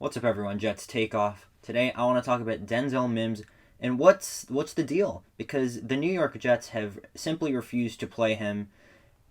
What's up, everyone? Jets Takeoff. Today, I want to talk about Denzel Mims and what's the deal, because the New York Jets have simply refused to play him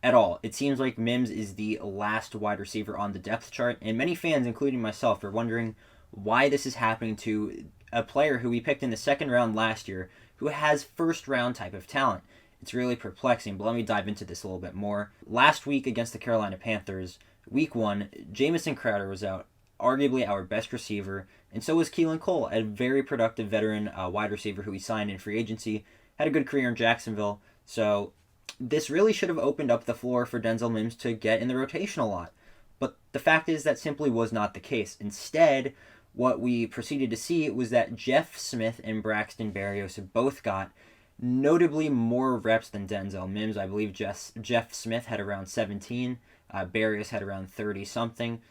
at all. It seems like Mims is the last wide receiver on the depth chart, and many fans, including myself, are wondering why this is happening to a player who we picked in the second round last year, who has first round type of talent. It's really perplexing, but let me dive into this a little bit more. Last week against the Carolina Panthers, week one, Jamison Crowder was out, arguably our best receiver, and so was Keelan Cole, a very productive veteran wide receiver who we signed in free agency, had a good career in Jacksonville. So this really should have opened up the floor for Denzel Mims to get in the rotation a lot. But the fact is that simply was not the case. Instead, what we proceeded to see was that Jeff Smith and Braxton Berrios both got notably more reps than Denzel Mims. I believe Jeff Smith had around 17, Berrios had around 30-something.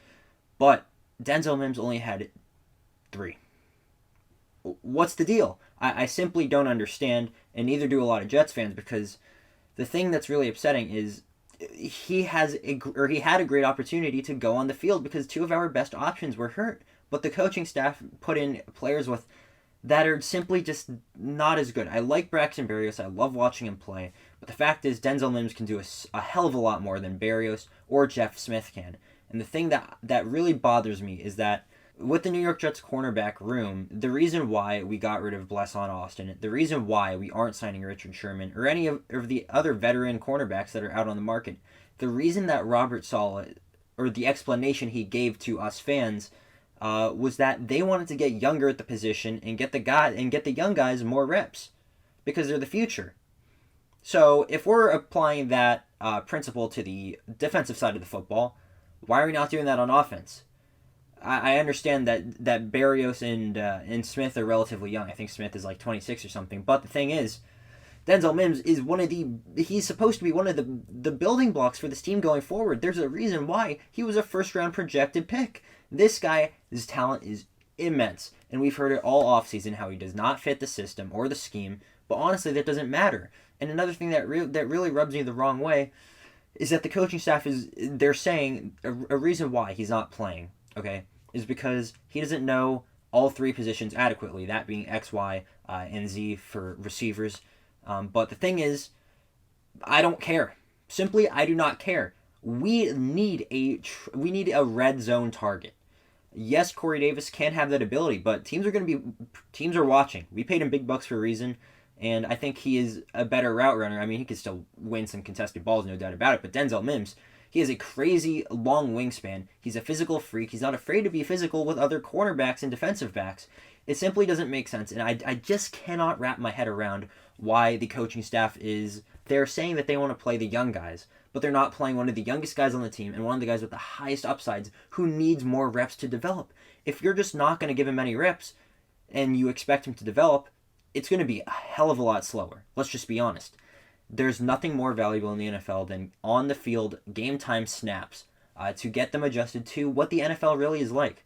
But Denzel Mims only had 3. What's the deal? I simply don't understand, and neither do a lot of Jets fans, because the thing that's really upsetting is he had a great opportunity to go on the field because 2 of our best options were hurt, but the coaching staff put in players with that are simply just not as good. I like Braxton Berrios. I love watching him play, but the fact is Denzel Mims can do a hell of a lot more than Berrios or Jeff Smith can. And the thing that really bothers me is that with the New York Jets cornerback room, the reason why we got rid of Blesson Austin, the reason why we aren't signing Richard Sherman or any of the other veteran cornerbacks that are out on the market, the reason that Robert Saleh, or the explanation he gave to us fans, was that they wanted to get younger at the position and get the young guys more reps because they're the future. So if we're applying that principle to the defensive side of the football, why are we not doing that on offense? I understand that Berrios and Smith are relatively young. I think Smith is like 26 or something. But the thing is, Denzel Mims is he's supposed to be one of the building blocks for this team going forward. There's a reason why he was a first round projected pick. This guy, his talent is immense. And we've heard it all offseason how he does not fit the system or the scheme. But honestly, that doesn't matter. And another thing that really rubs me the wrong way is that the coaching staff they're saying a reason why he's not playing, okay, is because he doesn't know all 3 positions adequately, that being X, Y, and Z for receivers. But the thing is, I don't care. Simply, I do not care. We need a red zone target. Yes, Corey Davis can have that ability, but teams are watching. We paid him big bucks for a reason. And I think he is a better route runner. I mean, he could still win some contested balls, no doubt about it. But Denzel Mims, he has a crazy long wingspan. He's a physical freak. He's not afraid to be physical with other cornerbacks and defensive backs. It simply doesn't make sense. And I just cannot wrap my head around why the coaching staff they're saying that they want to play the young guys, but they're not playing one of the youngest guys on the team and one of the guys with the highest upsides who needs more reps to develop. If you're just not going to give him any reps and you expect him to develop, it's going to be a hell of a lot slower. Let's just be honest. There's nothing more valuable in the NFL than on-the-field game time snaps to get them adjusted to what the NFL really is like.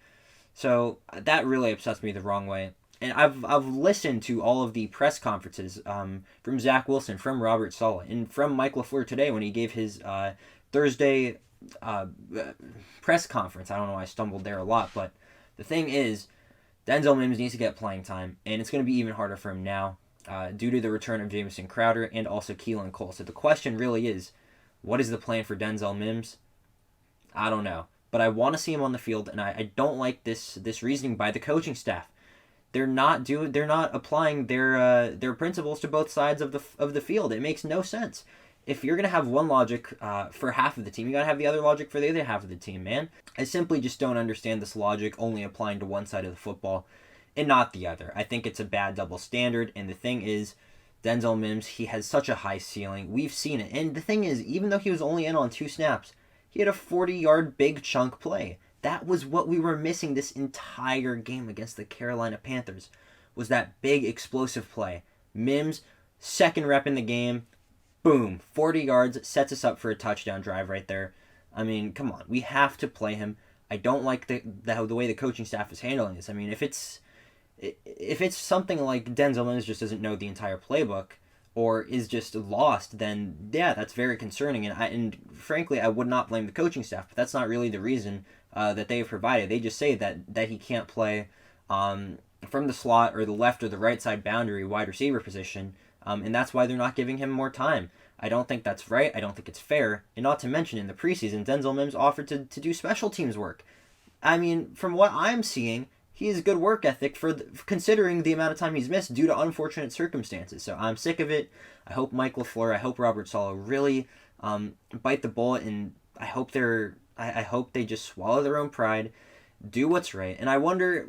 So that really upsets me the wrong way. And I've listened to all of the press conferences from Zach Wilson, from Robert Saleh, and from Mike LaFleur today when he gave his Thursday press conference. I don't know why I stumbled there a lot, but the thing is, Denzel Mims needs to get playing time, and it's going to be even harder for him now due to the return of Jamison Crowder and also Keelan Cole. So the question really is, what is the plan for Denzel Mims? I don't know, but I want to see him on the field, and I don't like this reasoning by the coaching staff. They're not applying their principles to both sides of the field. It makes no sense. If you're going to have one logic for half of the team, you got to have the other logic for the other half of the team, man. I simply just don't understand this logic only applying to one side of the football and not the other. I think it's a bad double standard, and the thing is, Denzel Mims, he has such a high ceiling. We've seen it. And the thing is, even though he was only in on 2 snaps, he had a 40-yard big chunk play. That was what we were missing this entire game against the Carolina Panthers, was that big explosive play. Mims, second rep in the game, boom, 40 yards, sets us up for a touchdown drive right there. I mean, come on, we have to play him. I don't like the way the coaching staff is handling this. I mean, if it's something like Denzel Mims just doesn't know the entire playbook or is just lost, then yeah, that's very concerning. And frankly, I would not blame the coaching staff, but that's not really the reason that they have provided. They just say that he can't play from the slot or the left or the right side boundary wide receiver position, and that's why they're not giving him more time. I don't think that's right. I don't think it's fair. And not to mention, in the preseason, Denzel Mims offered to do special teams work. I mean, from what I'm seeing, he has good work ethic considering the amount of time he's missed due to unfortunate circumstances. So I'm sick of it. I hope Mike LaFleur, I hope Robert Saleh really bite the bullet, and I hope I hope they just swallow their own pride, do what's right. And I wonder,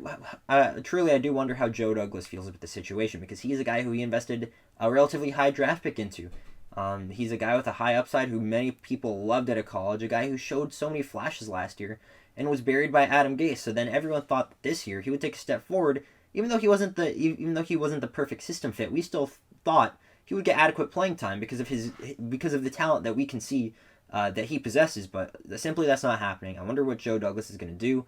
truly, I do wonder how Joe Douglas feels about the situation, because he's a guy who he invested a relatively high draft pick into. He's a guy with a high upside who many people loved out of college, a guy who showed so many flashes last year and was buried by Adam Gase. So then everyone thought that this year he would take a step forward, even though he wasn't the perfect system fit. We still thought he would get adequate playing time because of the talent that we can see that he possesses. But simply that's not happening. I wonder what Joe Douglas is going to do.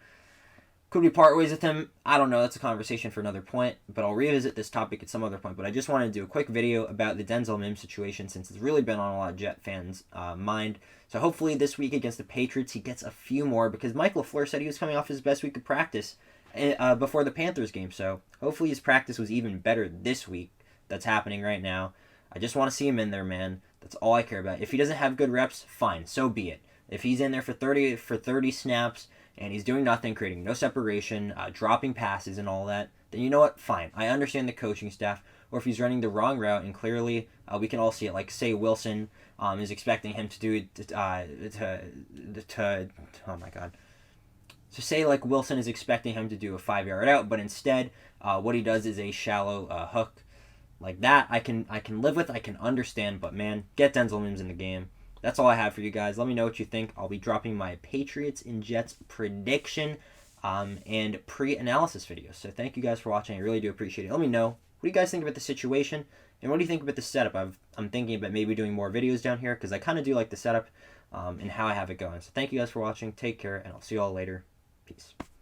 Could we part ways with him? I don't know. That's a conversation for another point, but I'll revisit this topic at some other point. But I just wanted to do a quick video about the Denzel Mims situation, since it's really been on a lot of Jet fans' mind. So hopefully this week against the Patriots, he gets a few more, because Mike LaFleur said he was coming off his best week of practice before the Panthers game. So hopefully his practice was even better this week that's happening right now. I just want to see him in there, man. That's all I care about. If he doesn't have good reps, fine, so be it. If he's in there for 30 snaps, and he's doing nothing, creating no separation, dropping passes and all that, then you know what? Fine. I understand the coaching staff. Or if he's running the wrong route, and clearly we can all see it, like say Wilson is expecting him to do oh my god. So say like Wilson is expecting him to do a 5-yard out, but instead what he does is a shallow hook like that. I can live with, I can understand, but man, get Denzel Mims in the game. That's all I have for you guys. Let me know what you think. I'll be dropping my Patriots and Jets prediction and pre-analysis videos. So thank you guys for watching. I really do appreciate it. Let me know, what do you guys think about the situation? And what do you think about the setup? I'm thinking about maybe doing more videos down here, because I kind of do like the setup and how I have it going. So thank you guys for watching. Take care, and I'll see you all later. Peace.